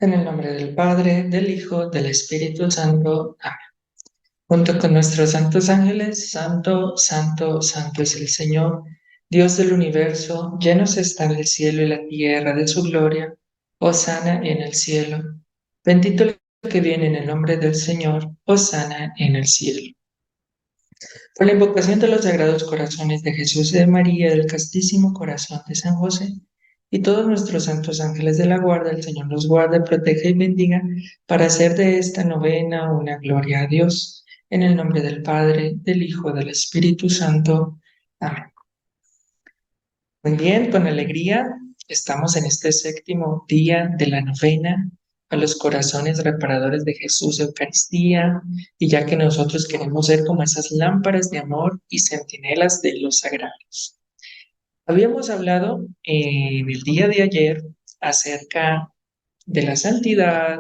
En el nombre del Padre, del Hijo, del Espíritu Santo. Amén. Junto con nuestros santos ángeles, Santo, Santo, Santo es el Señor, Dios del universo, llenos están el cielo y la tierra de su gloria. Hosana en el cielo. Bendito el que viene en el nombre del Señor. Hosana en el cielo. Por la invocación de los sagrados corazones de Jesús y de María, del castísimo corazón de San José, y todos nuestros santos ángeles de la guarda, el Señor los guarde, proteja y bendiga, para hacer de esta novena una gloria a Dios. En el nombre del Padre, del Hijo, del Espíritu Santo. Amén. Muy bien, con alegría estamos en este séptimo día de la novena a los corazones reparadores de Jesús Eucaristía, y ya que nosotros queremos ser como esas lámparas de amor y centinelas de los sagrados. Habíamos hablado en el día de ayer acerca de la santidad,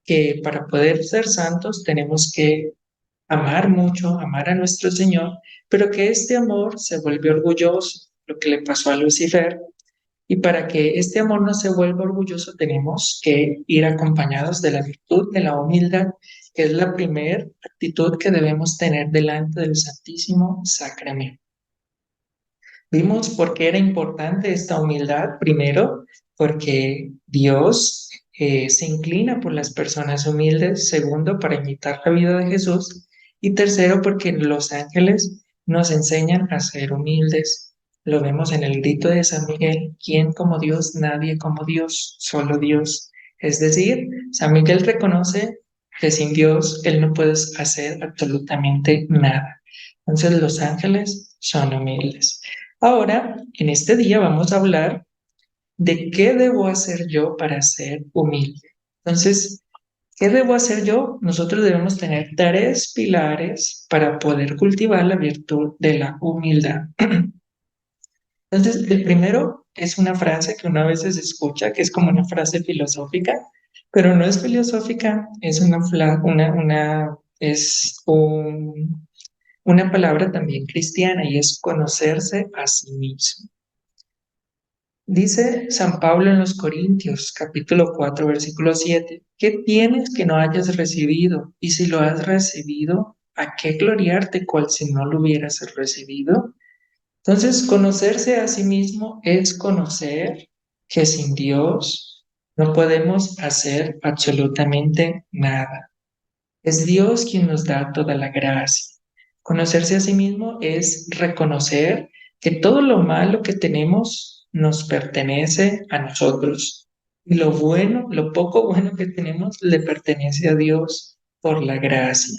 que para poder ser santos tenemos que amar mucho, amar a nuestro Señor, pero que este amor se vuelve orgulloso, lo que le pasó a Lucifer, y para que este amor no se vuelva orgulloso tenemos que ir acompañados de la virtud de la humildad, que es la primera actitud que debemos tener delante del Santísimo Sacramento. Vimos por qué era importante esta humildad. Primero, porque Dios se inclina por las personas humildes. Segundo, para imitar la vida de Jesús. Y tercero, porque los ángeles nos enseñan a ser humildes. Lo vemos en el grito de San Miguel: ¿quién como Dios? Nadie como Dios, solo Dios. Es decir, San Miguel reconoce que sin Dios él no puede hacer absolutamente nada. Entonces los ángeles son humildes. Ahora, en este día vamos a hablar de qué debo hacer yo para ser humilde. Entonces, ¿qué debo hacer yo? Nosotros debemos tener tres pilares para poder cultivar la virtud de la humildad. Entonces, el primero es una frase que una vez se escucha, que es como una frase filosófica, pero no es filosófica, es una palabra también cristiana, y es conocerse a sí mismo. Dice San Pablo en los Corintios, capítulo 4, versículo 7: ¿qué tienes que no hayas recibido? Y si lo has recibido, ¿a qué gloriarte cual si no lo hubieras recibido? Entonces, conocerse a sí mismo es conocer que sin Dios no podemos hacer absolutamente nada. Es Dios quien nos da toda la gracia. Conocerse a sí mismo es reconocer que todo lo malo que tenemos nos pertenece a nosotros. Y lo bueno, lo poco bueno que tenemos, le pertenece a Dios por la gracia.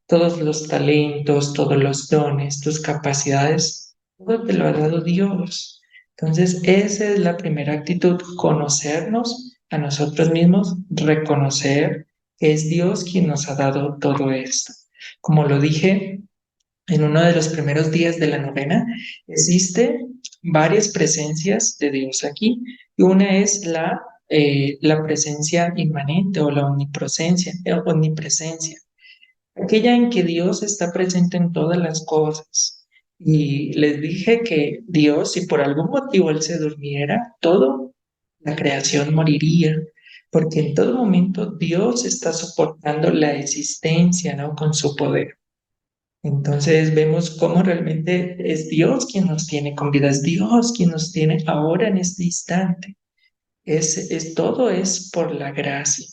Todos los talentos, todos los dones, tus capacidades, todo te lo ha dado Dios. Entonces, esa es la primera actitud: conocernos a nosotros mismos, reconocer que es Dios quien nos ha dado todo esto. Como lo dije en uno de los primeros días de la novena, existen varias presencias de Dios aquí, y una es la presencia inmanente o la omnipresencia, aquella en que Dios está presente en todas las cosas. Y les dije que Dios, si por algún motivo Él se durmiera, toda la creación moriría, porque en todo momento Dios está soportando la existencia, ¿no? Con su poder. Entonces vemos cómo realmente es Dios quien nos tiene con vida, es Dios quien nos tiene ahora en este instante. Todo es por la gracia.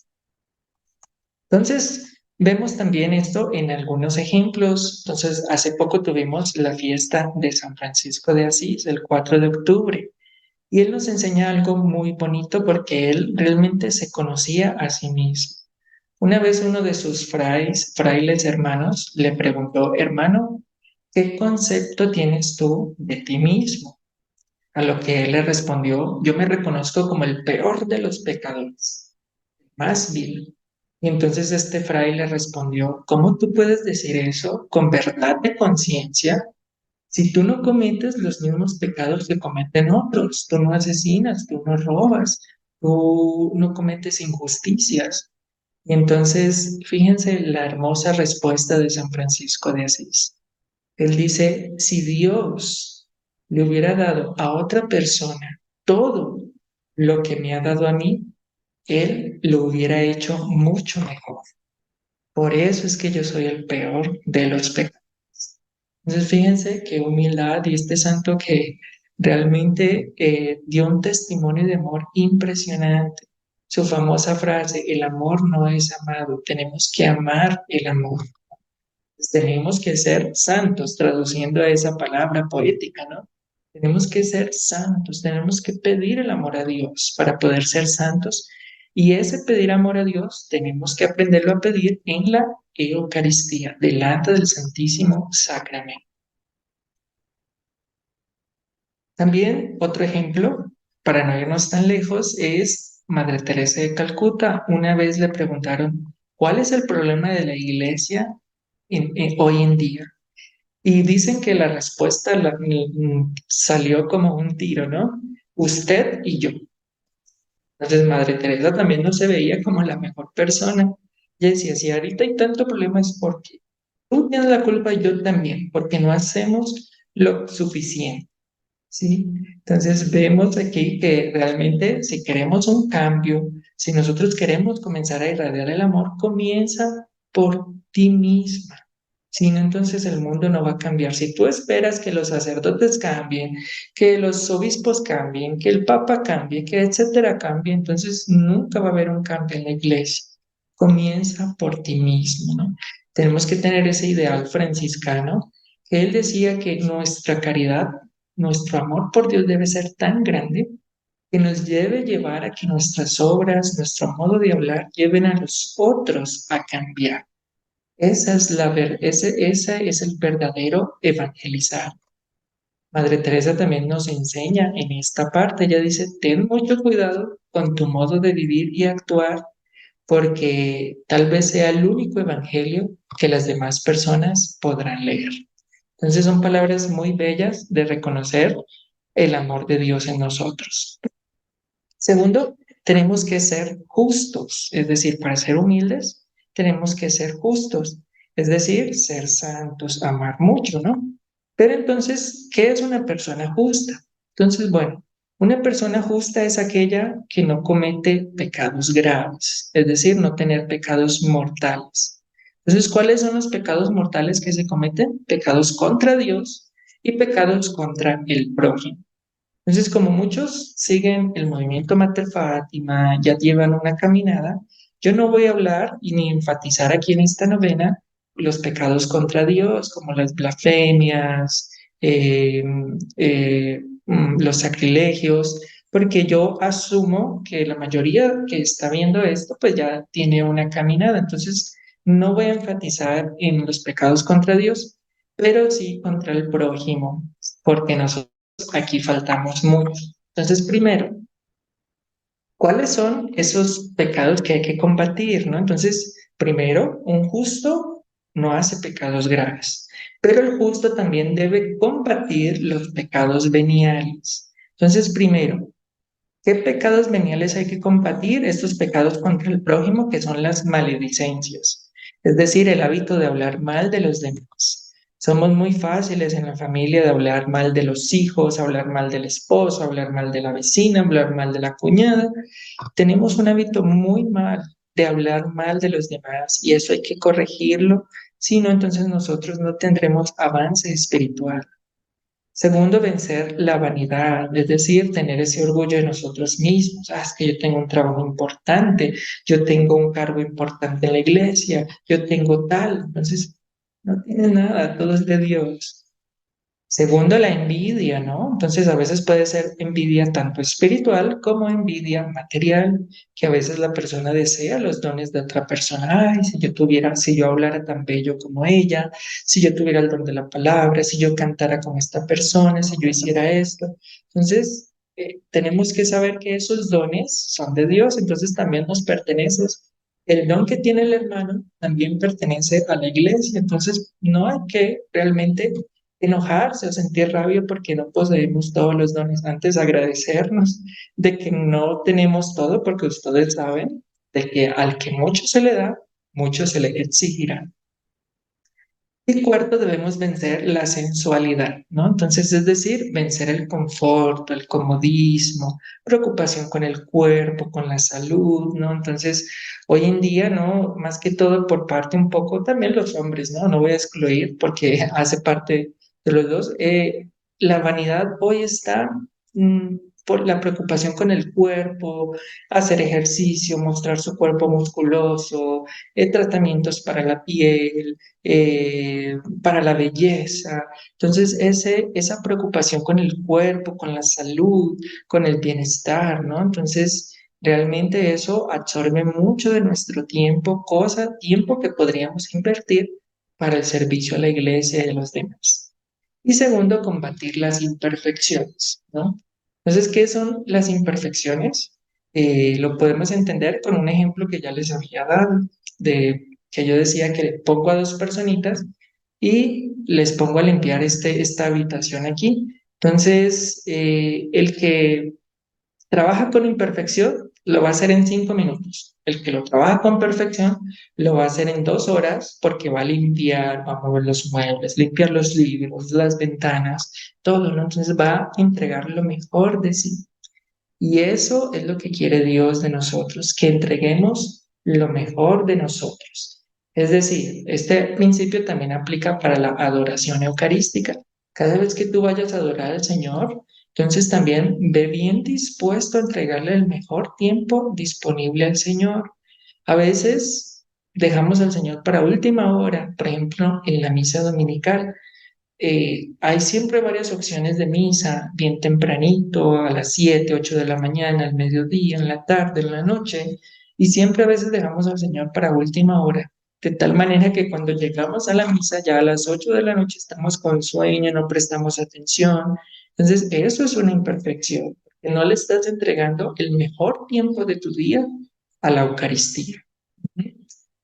Entonces, vemos también esto en algunos ejemplos. Entonces, hace poco tuvimos la fiesta de San Francisco de Asís, el 4 de octubre, y él nos enseña algo muy bonito porque él realmente se conocía a sí mismo. Una vez uno de sus frailes hermanos le preguntó: hermano, ¿qué concepto tienes tú de ti mismo? A lo que él le respondió: yo me reconozco como el peor de los pecadores, más vil. Y entonces este fraile respondió: ¿cómo tú puedes decir eso con verdad de conciencia si tú no cometes los mismos pecados que cometen otros? Tú no asesinas, tú no robas, tú no cometes injusticias. Y entonces, fíjense la hermosa respuesta de San Francisco de Asís. Él dice: si Dios le hubiera dado a otra persona todo lo que me ha dado a mí, Él lo hubiera hecho mucho mejor. Por eso es que yo soy el peor de los pecadores. Entonces, fíjense qué humildad y este santo que realmente dio un testimonio de amor impresionante. Su famosa frase, el amor no es amado, tenemos que amar el amor. Pues tenemos que ser santos, traduciendo a esa palabra poética, ¿no? Tenemos que ser santos, tenemos que pedir el amor a Dios para poder ser santos. Y ese pedir amor a Dios tenemos que aprenderlo a pedir en la Eucaristía, delante del Santísimo Sacramento. También otro ejemplo, para no irnos tan lejos, es Madre Teresa de Calcuta. Una vez le preguntaron, ¿cuál es el problema de la iglesia hoy en día? Y dicen que la respuesta salió como un tiro, ¿no? Usted y yo. Entonces, Madre Teresa también no se veía como la mejor persona. Y decía, si ahorita hay tanto problema es porque tú tienes la culpa y yo también, porque no hacemos lo suficiente. ¿Sí? Entonces vemos aquí que realmente si queremos un cambio, si nosotros queremos comenzar a irradiar el amor, comienza por ti misma. Si no, entonces el mundo no va a cambiar. Si tú esperas que los sacerdotes cambien, que los obispos cambien, que el papa cambie, que etcétera cambie, entonces nunca va a haber un cambio en la iglesia. Comienza por ti mismo, ¿no? Tenemos que tener ese ideal franciscano que él decía que nuestra caridad, nuestro amor por Dios debe ser tan grande que nos debe llevar a que nuestras obras, nuestro modo de hablar, lleven a los otros a cambiar. Ese es el verdadero evangelizar. Madre Teresa también nos enseña en esta parte. Ella dice, ten mucho cuidado con tu modo de vivir y actuar, porque tal vez sea el único evangelio que las demás personas podrán leer. Entonces son palabras muy bellas de reconocer el amor de Dios en nosotros. Segundo, tenemos que ser justos, es decir, para ser humildes, tenemos que ser justos, es decir, ser santos, amar mucho, ¿no? Pero entonces, ¿qué es una persona justa? Entonces, bueno, una persona justa es aquella que no comete pecados graves, es decir, no tener pecados mortales. Entonces, ¿cuáles son los pecados mortales que se cometen? Pecados contra Dios y pecados contra el prójimo. Entonces, como muchos siguen el movimiento Mater Fátima, ya llevan una caminada, yo no voy a hablar y ni enfatizar aquí en esta novena los pecados contra Dios, como las blasfemias, los sacrilegios, porque yo asumo que la mayoría que está viendo esto, pues ya tiene una caminada. Entonces, no voy a enfatizar en los pecados contra Dios, pero sí contra el prójimo, porque nosotros aquí faltamos mucho. Entonces, primero, ¿cuáles son esos pecados que hay que combatir, no? Entonces, primero, un justo no hace pecados graves, pero el justo también debe combatir los pecados veniales. Entonces, primero, ¿qué pecados veniales hay que combatir? Estos pecados contra el prójimo, que son las maledicencias, es decir, el hábito de hablar mal de los demás. Somos muy fáciles en la familia de hablar mal de los hijos, hablar mal del esposo, hablar mal de la vecina, hablar mal de la cuñada. Tenemos un hábito muy mal de hablar mal de los demás y eso hay que corregirlo, si no, entonces nosotros no tendremos avance espiritual. Segundo, vencer la vanidad, es decir, tener ese orgullo de nosotros mismos. Ah, es que yo tengo un trabajo importante, yo tengo un cargo importante en la iglesia, yo tengo tal. Entonces, no tiene nada, todo es de Dios. Segundo, la envidia, ¿no? Entonces, a veces puede ser envidia tanto espiritual como envidia material, que a veces la persona desea los dones de otra persona. Ay, si yo tuviera, si yo hablara tan bello como ella, si yo tuviera el don de la palabra, si yo cantara con esta persona, si yo hiciera esto. Entonces, tenemos que saber que esos dones son de Dios, entonces también nos pertenece. El don que tiene el hermano también pertenece a la iglesia, entonces no hay que realmente enojarse o sentir rabia porque no poseemos todos los dones. Antes agradecernos de que no tenemos todo porque ustedes saben de que al que mucho se le da, mucho se le exigirá. Y cuarto, debemos vencer la sensualidad, ¿no? Entonces, es decir, vencer el confort, el comodismo, preocupación con el cuerpo, con la salud, ¿no? Entonces, hoy en día, ¿no? Más que todo por parte un poco también los hombres, ¿no? No voy a excluir porque hace parte de los dos. La vanidad hoy está mm, por la preocupación con el cuerpo, hacer ejercicio, mostrar su cuerpo musculoso, tratamientos para la piel, para la belleza. Entonces, esa preocupación con el cuerpo, con la salud, con el bienestar, ¿no? Entonces, realmente eso absorbe mucho de nuestro tiempo, tiempo que podríamos invertir para el servicio a la iglesia y a los demás. Y segundo, combatir las imperfecciones, ¿no? Entonces, ¿qué son las imperfecciones? Lo podemos entender con un ejemplo que ya les había dado, de que yo decía que pongo a dos personitas y les pongo a limpiar esta habitación aquí. Entonces, el que trabaja con imperfección lo va a hacer en 5 minutos. El que lo trabaja con perfección lo va a hacer en 2 horas porque va a limpiar, va a mover los muebles, limpiar los libros, las ventanas, todo, ¿no? Entonces va a entregar lo mejor de sí. Y eso es lo que quiere Dios de nosotros, que entreguemos lo mejor de nosotros. Es decir, este principio también aplica para la adoración eucarística. Cada vez que tú vayas a adorar al Señor, entonces también ve bien dispuesto a entregarle el mejor tiempo disponible al Señor. A veces dejamos al Señor para última hora, por ejemplo, en la misa dominical. Hay siempre varias opciones de misa, bien tempranito, a las 7 8 de la mañana, al mediodía, en la tarde, en la noche, y siempre a veces dejamos al Señor para última hora, de tal manera que cuando llegamos a la misa ya a las 8 de la noche estamos con sueño, no prestamos atención. Entonces, eso es una imperfección, porque no le estás entregando el mejor tiempo de tu día a la Eucaristía.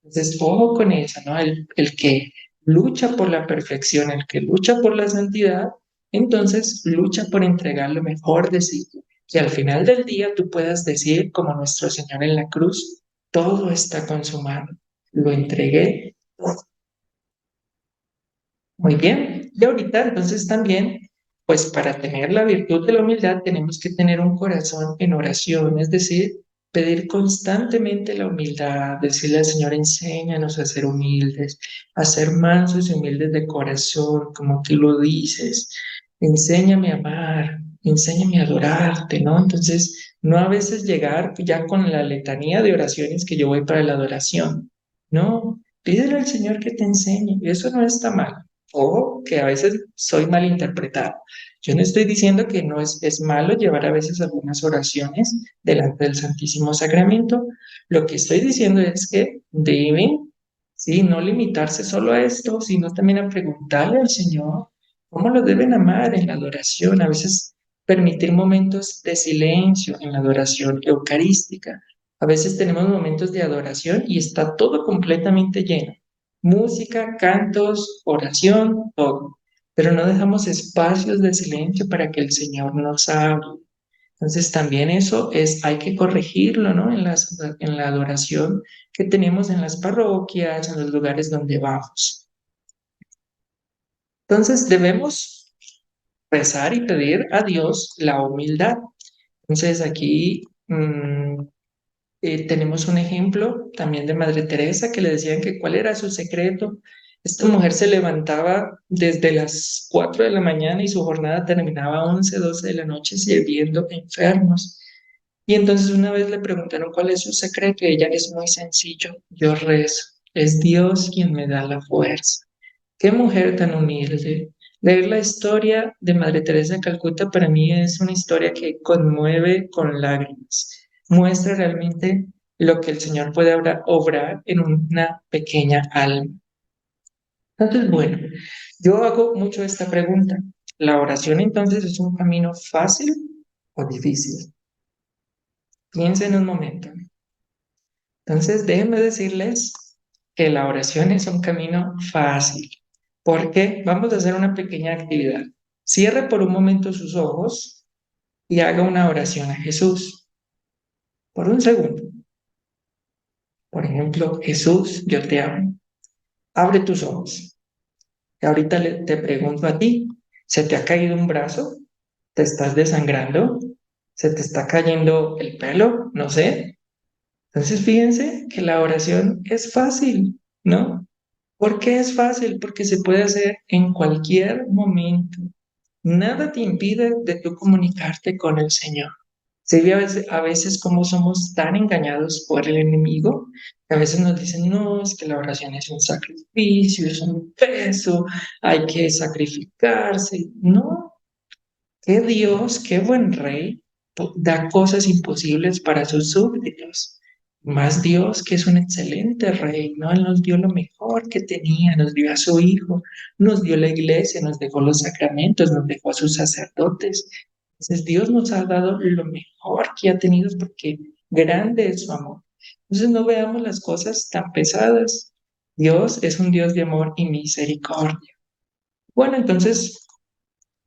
Entonces, ojo con eso, ¿no? El que lucha por la perfección, el que lucha por la santidad, entonces lucha por entregar lo mejor de sí. Que al final del día tú puedas decir, como nuestro Señor en la cruz, todo está consumado, lo entregué todo. Muy bien. Y ahorita, entonces también, pues para tener la virtud de la humildad tenemos que tener un corazón en oración, es decir, pedir constantemente la humildad, decirle al Señor, enséñanos a ser humildes, a ser mansos y humildes de corazón, como tú lo dices. Enséñame a amar, enséñame a adorarte, ¿no? Entonces, no a veces llegar ya con la letanía de oraciones que yo voy para la adoración. No, pídele al Señor que te enseñe, y eso no está mal. O que a veces soy malinterpretado. Yo no estoy diciendo que no es malo llevar a veces algunas oraciones delante del Santísimo Sacramento. Lo que estoy diciendo es que deben, sí, no limitarse solo a esto, sino también a preguntarle al Señor cómo lo deben amar en la adoración. A veces permitir momentos de silencio en la adoración eucarística. A veces tenemos momentos de adoración y está todo completamente lleno, música, cantos, oración, todo. Pero no dejamos espacios de silencio para que el Señor nos hable. Entonces también eso hay que corregirlo, ¿no? En la adoración que tenemos en las parroquias, en los lugares donde vamos. Entonces debemos rezar y pedir a Dios la humildad. Entonces aquí tenemos un ejemplo también de Madre Teresa que le decían que cuál era su secreto. Esta mujer se levantaba desde las 4 de la mañana y su jornada terminaba a 11 12 de la noche sirviendo enfermos. Y entonces una vez le preguntaron cuál es su secreto y ella es muy sencillo, yo rezo, es Dios quien me da la fuerza. Qué mujer tan humilde. Leer la historia de Madre Teresa de Calcuta para mí es una historia que conmueve con lágrimas. Muestra realmente lo que el Señor puede obrar en una pequeña alma. Entonces, bueno, yo hago mucho esta pregunta. ¿La oración entonces es un camino fácil o difícil? Piensen un momento. Entonces, déjenme decirles que la oración es un camino fácil. ¿Por qué? Vamos a hacer una pequeña actividad. Cierre por un momento sus ojos y haga una oración a Jesús. Por un segundo. Por ejemplo, Jesús, yo te amo. Abre tus ojos. Ahorita te pregunto a ti, ¿se te ha caído un brazo? ¿Te estás desangrando? ¿Se te está cayendo el pelo? No sé. Entonces fíjense que la oración es fácil, ¿no? ¿Por qué es fácil? Porque se puede hacer en cualquier momento. Nada te impide de tú comunicarte con el Señor. Se ve a veces cómo somos tan engañados por el enemigo, que a veces nos dicen, no, es que la oración es un sacrificio, es un peso, hay que sacrificarse. No, qué Dios, qué buen rey, da cosas imposibles para sus súbditos. Más Dios, que es un excelente rey, ¿no? Él nos dio lo mejor que tenía, nos dio a su Hijo, nos dio la iglesia, nos dejó los sacramentos, nos dejó a sus sacerdotes. Entonces Dios nos ha dado lo mejor que ha tenido porque grande es su amor. Entonces no veamos las cosas tan pesadas. Dios es un Dios de amor y misericordia. Bueno, entonces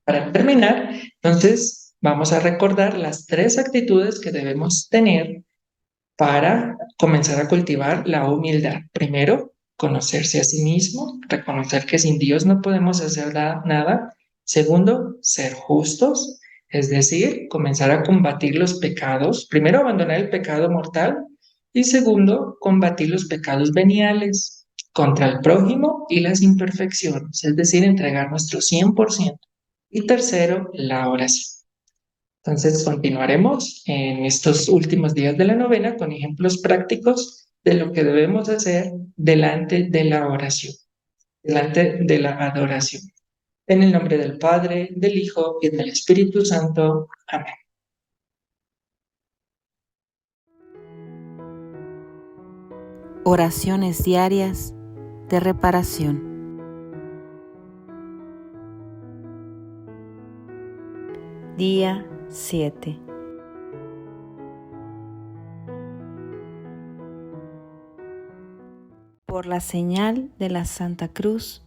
para terminar, entonces vamos a recordar las tres actitudes que debemos tener para comenzar a cultivar la humildad. Primero, conocerse a sí mismo, reconocer que sin Dios no podemos hacer nada. Segundo, ser justos, es decir, comenzar a combatir los pecados. Primero, abandonar el pecado mortal y segundo, combatir los pecados veniales contra el prójimo y las imperfecciones, es decir, entregar nuestro 100%. Y tercero, la oración. Entonces, continuaremos en estos últimos días de la novena con ejemplos prácticos de lo que debemos hacer delante de la oración, delante de la adoración. En el nombre del Padre, del Hijo y del Espíritu Santo. Amén. Oraciones diarias de reparación. Día 7. Por la señal de la Santa Cruz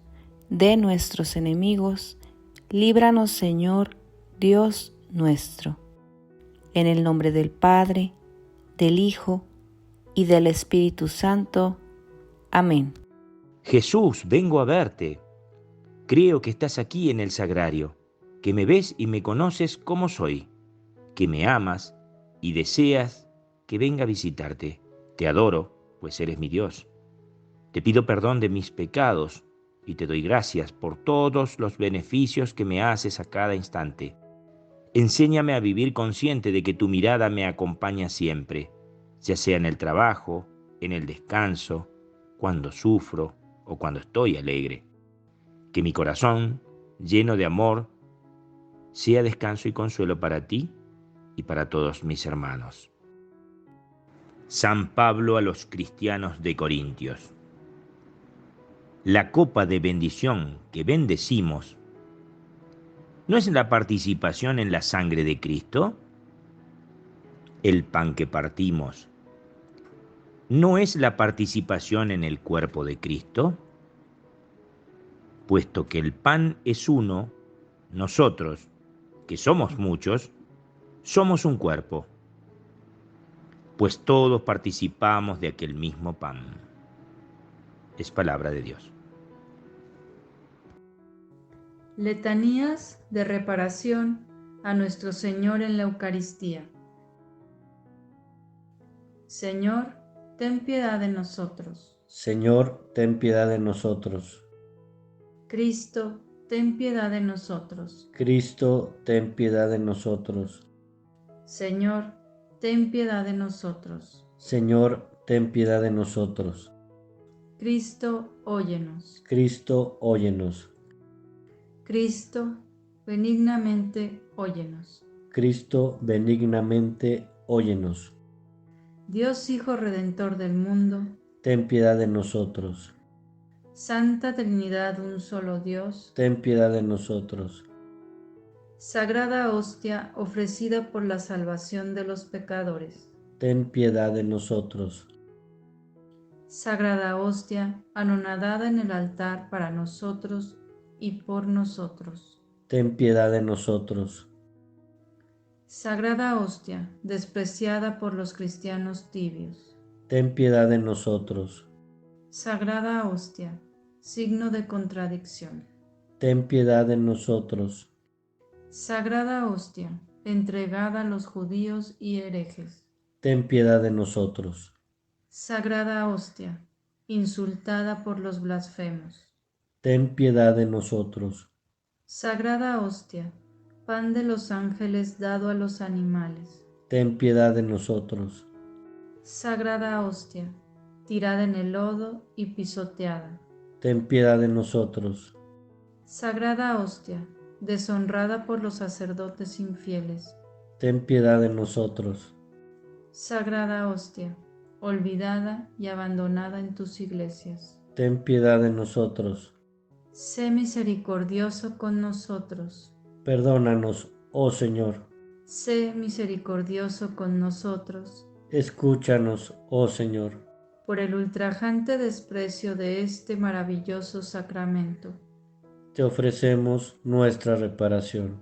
de nuestros enemigos, líbranos, Señor, Dios nuestro. En el nombre del Padre, del Hijo y del Espíritu Santo. Amén. Jesús, vengo a verte. Creo que estás aquí en el sagrario, que me ves y me conoces como soy, que me amas y deseas que venga a visitarte. Te adoro, pues eres mi Dios. Te pido perdón de mis pecados y te doy gracias por todos los beneficios que me haces a cada instante. Enséñame a vivir consciente de que tu mirada me acompaña siempre, ya sea en el trabajo, en el descanso, cuando sufro o cuando estoy alegre. Que mi corazón, lleno de amor, sea descanso y consuelo para ti y para todos mis hermanos. San Pablo a los cristianos de Corintios. La copa de bendición que bendecimos, ¿no es la participación en la sangre de Cristo? El pan que partimos, ¿no es la participación en el cuerpo de Cristo? Puesto que el pan es uno, nosotros, que somos muchos, somos un cuerpo, pues todos participamos de aquel mismo pan. Es palabra de Dios. Letanías de reparación a nuestro Señor en la Eucaristía. Señor, ten piedad de nosotros. Señor, ten piedad de nosotros. Cristo, ten piedad de nosotros. Cristo, ten piedad de nosotros. Señor, ten piedad de nosotros. Señor, ten piedad de nosotros. Cristo, óyenos. Cristo, óyenos. Cristo, benignamente, óyenos. Cristo, benignamente, óyenos. Dios Hijo Redentor del mundo, Ten piedad de nosotros. Santa Trinidad, un solo Dios, Ten piedad de nosotros. Sagrada Hostia ofrecida por la salvación de los pecadores. Ten piedad de nosotros. Sagrada Hostia, anonadada en el altar para nosotros y por nosotros. Ten piedad de nosotros. Sagrada Hostia, despreciada por los cristianos tibios. Ten piedad de nosotros. Sagrada Hostia, signo de contradicción. ten piedad de nosotros. Sagrada hostia, entregada a los judíos y herejes. Ten piedad de nosotros. Sagrada hostia, insultada por los blasfemos. Ten piedad de nosotros. Sagrada hostia, pan de los ángeles dado a los animales. Ten piedad de nosotros. Sagrada hostia, tirada en el lodo y pisoteada. Ten piedad de nosotros. Sagrada hostia, deshonrada por los sacerdotes infieles. Ten piedad de nosotros. Sagrada hostia, olvidada y abandonada en tus iglesias. Ten piedad de nosotros. Sé misericordioso con nosotros. Perdónanos, oh Señor. Sé misericordioso con nosotros. Escúchanos, oh Señor. Por el ultrajante desprecio de este maravilloso sacramento. Te ofrecemos nuestra reparación.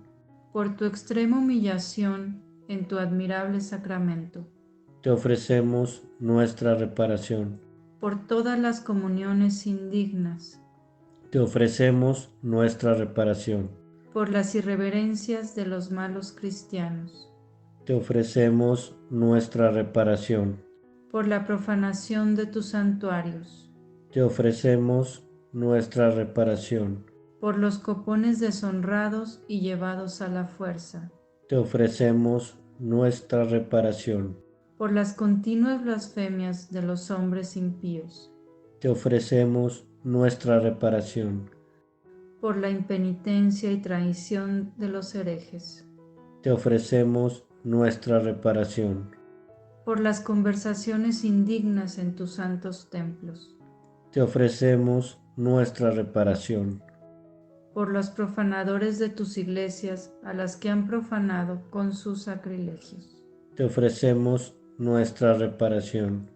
Por tu extrema humillación en tu admirable sacramento. Te ofrecemos nuestra reparación. Por todas las comuniones indignas. Te ofrecemos nuestra reparación. Por las irreverencias de los malos cristianos. Te ofrecemos nuestra reparación. Por la profanación de tus santuarios. Te ofrecemos nuestra reparación. Por los copones deshonrados y llevados a la fuerza. Te ofrecemos nuestra reparación. Por las continuas blasfemias de los hombres impíos. Te ofrecemos nuestra reparación. Por la impenitencia y traición de los herejes. Te ofrecemos nuestra reparación. Por las conversaciones indignas en tus santos templos. Te ofrecemos nuestra reparación. Por los profanadores de tus iglesias a las que han profanado con sus sacrilegios. Te ofrecemos nuestra reparación.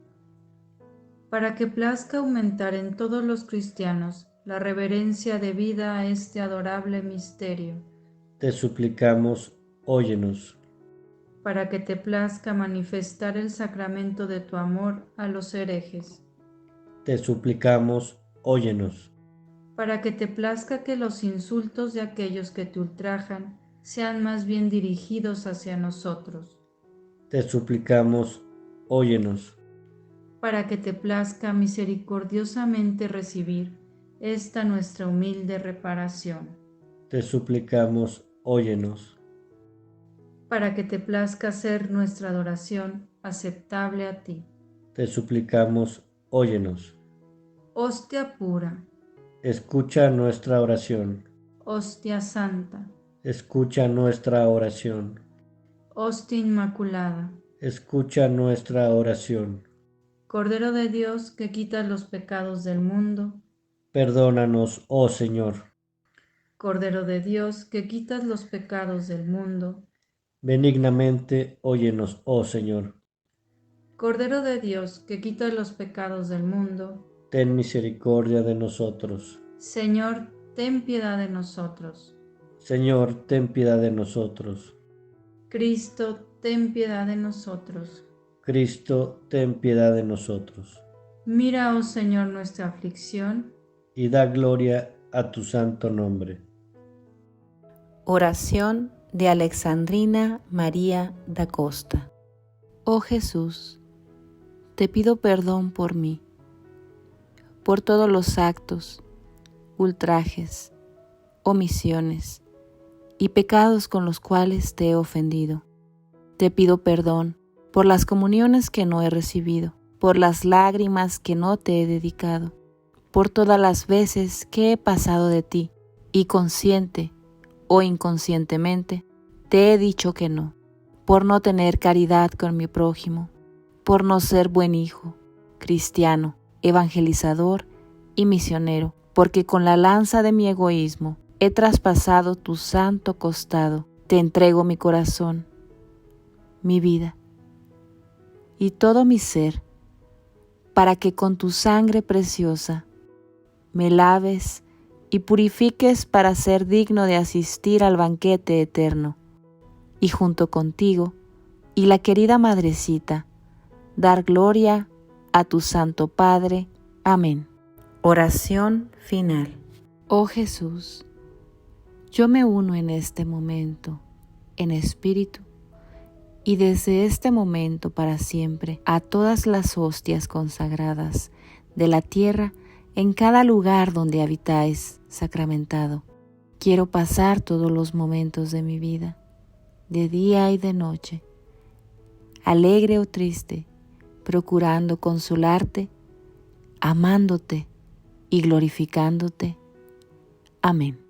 Para que plazca aumentar en todos los cristianos la reverencia debida a este adorable misterio. Te suplicamos, óyenos. Para que te plazca manifestar el sacramento de tu amor a los herejes. Te suplicamos, óyenos. Para que te plazca que los insultos de aquellos que te ultrajan sean más bien dirigidos hacia nosotros. Te suplicamos, óyenos. Para que te plazca misericordiosamente recibir esta nuestra humilde reparación. Te suplicamos, óyenos. Para que te plazca hacer nuestra adoración aceptable a ti. Te suplicamos, óyenos. Hostia pura. Escucha nuestra oración. Hostia santa. Escucha nuestra oración. Hostia inmaculada. Escucha nuestra oración. Cordero de Dios que quitas los pecados del mundo. Perdónanos, oh Señor. Cordero de Dios que quitas los pecados del mundo. Benignamente, óyenos, oh Señor. Cordero de Dios que quitas los pecados del mundo. Ten misericordia de nosotros. Señor, ten piedad de nosotros. Señor, ten piedad de nosotros. Cristo, ten piedad de nosotros. Cristo, ten piedad de nosotros. Mira, oh Señor, nuestra aflicción. Y da gloria a tu santo nombre. Oración de Alexandrina María da Costa. Oh Jesús, te pido perdón por mí, por todos los actos, ultrajes, omisiones y pecados con los cuales te he ofendido. Te pido perdón por las comuniones que no he recibido, por las lágrimas que no te he dedicado, por todas las veces que he pasado de ti y consciente o inconscientemente te he dicho que no, por no tener caridad con mi prójimo, por no ser buen hijo, cristiano, evangelizador y misionero, porque con la lanza de mi egoísmo he traspasado tu santo costado. Te entrego mi corazón, mi vida y todo mi ser, para que con tu sangre preciosa me laves y purifiques para ser digno de asistir al banquete eterno, y junto contigo y la querida Madrecita, dar gloria a tu Santo Padre. Amén. Oración final. Oh Jesús, Yo me uno en este momento, en espíritu, y desde este momento para siempre a todas las hostias consagradas de la tierra en cada lugar donde habitáis sacramentado. Quiero pasar todos los momentos de mi vida, de día y de noche, alegre o triste, procurando consolarte, amándote y glorificándote. Amén.